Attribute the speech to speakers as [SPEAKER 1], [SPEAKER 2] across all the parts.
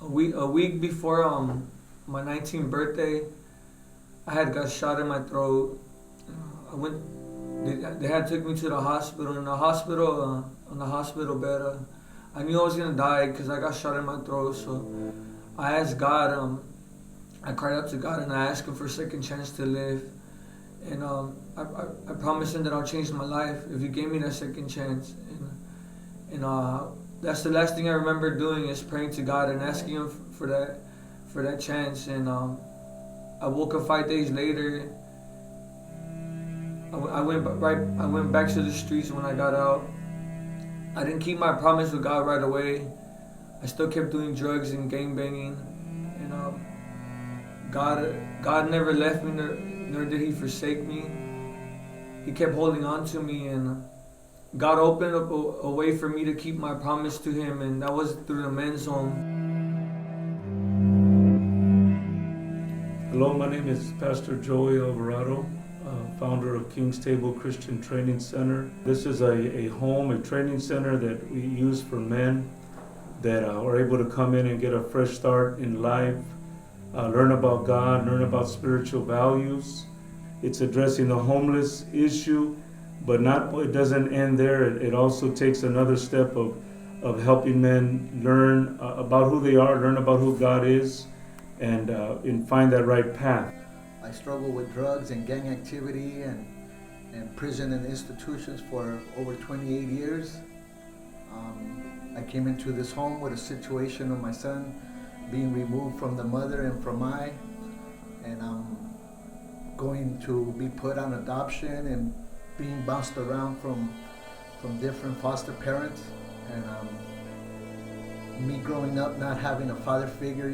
[SPEAKER 1] a week before my 19th birthday, I had got shot in my throat. I went. They had took me to the hospital. In the hospital, on the hospital bed, I knew I was gonna die because I got shot in my throat. So I asked God. I cried out to God and I asked Him for a second chance to live. And I promised Him that I'll change my life if He gave me that second chance. And that's the last thing I remember doing is praying to God and asking Him for that chance. And I woke up 5 days later. I went back to the streets when I got out. I didn't keep my promise with God right away. I still kept doing drugs and gangbanging. And God never left me, nor did He forsake me. He kept holding on to me, and God opened up a way for me to keep my promise to Him, and that was through the men's home.
[SPEAKER 2] Hello, my name is Pastor Joey Alvarado, founder of King's Table Christian Training Center. This is a home, a training center that we use for men that are able to come in and get a fresh start in life, learn about God, learn about spiritual values. It's addressing the homeless issue, but it doesn't end there. It also takes another step of helping men learn about who they are, learn about who God is, and find that right path.
[SPEAKER 3] I struggled with drugs and gang activity and prison and institutions for over 28 years. I came into this home with a situation of my son being removed from the mother and from and I'm going to be put on adoption and being bounced around from different foster parents, and me growing up not having a father figure,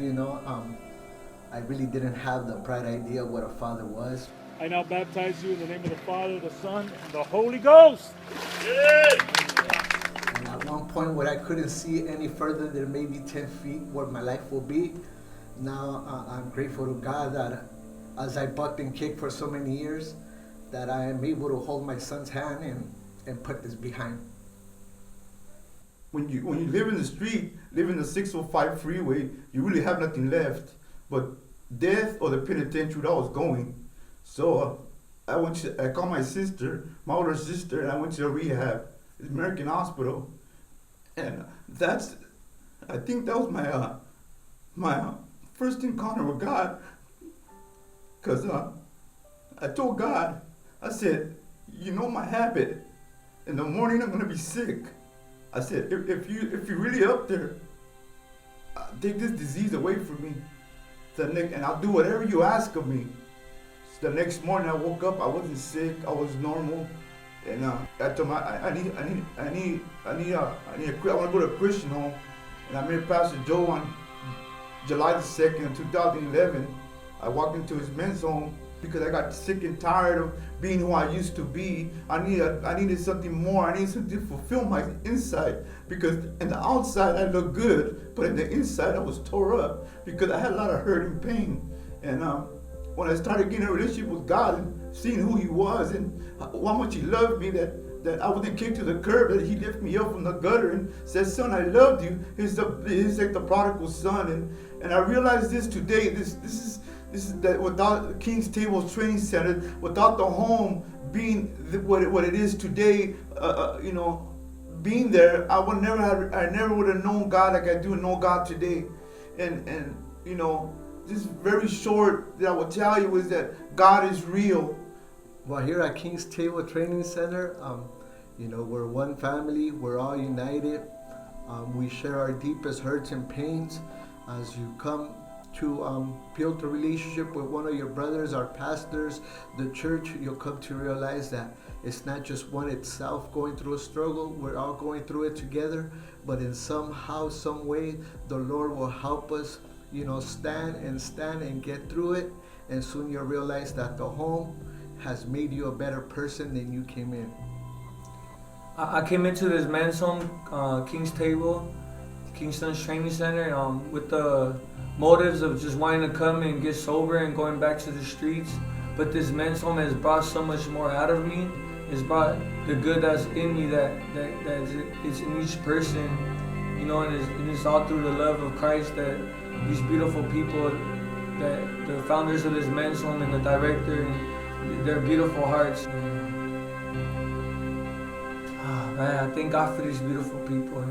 [SPEAKER 3] I really didn't have the bright idea of what a father was.
[SPEAKER 4] I now baptize you in the name of the Father, the Son, and the Holy Ghost.
[SPEAKER 3] And at one point where I couldn't see any further than maybe 10 feet where my life will be, now I'm grateful to God that as I bucked and kicked for so many years, that I am able to hold my son's hand and put this behind.
[SPEAKER 5] When you live in the street, live in the 605 freeway, you really have nothing left but death or the penitentiary that I was going. So I called my sister, my older sister, and I went to a rehab, American Hospital, and I think that was my first encounter with God, because I told God, I said, you know my habit. In the morning I'm gonna be sick. I said, if you're really up there, take this disease away from me. And I'll do whatever you ask of me. So the next morning I woke up, I wasn't sick, I was normal, and I told him I want to go to a Christian home, and I met Pastor Joe on July the 2nd, 2011. I walked into his men's home because I got sick and tired of being who I used to be. I needed something more. I needed something to fulfill my inside, because in the outside I looked good, but in the inside I was tore up because I had a lot of hurt and pain. And when I started getting a relationship with God and seeing who He was and how much He loved me, that I wasn't kicked to the curb, that He lifted me up from the gutter and said, "Son, I loved you." He's like the prodigal son, and I realized this today. This is that without King's Table Training Center, without the home being what it is today, being there, I never would have known God like I do know God today. And just very short that I will tell you is that God is real.
[SPEAKER 3] Well, here at King's Table Training Center, we're one family. We're all united. We share our deepest hurts and pains. As you come to build a relationship with one of your brothers, our pastors, the church, you'll come to realize that it's not just one itself going through a struggle. We're all going through it together, but in somehow, some way, the Lord will help us, stand and get through it. And soon you'll realize that the home has made you a better person than you came in.
[SPEAKER 1] I came into this men's home, King's Table, Kingston's Training Center, with the motives of just wanting to come and get sober and going back to the streets. But this men's home has brought so much more out of me. It's brought the good that's in me that is in each person. you know, and it's all through the love of Christ that these beautiful people, that the founders of this men's home and the director, and their beautiful hearts. Man, I thank God for these beautiful people.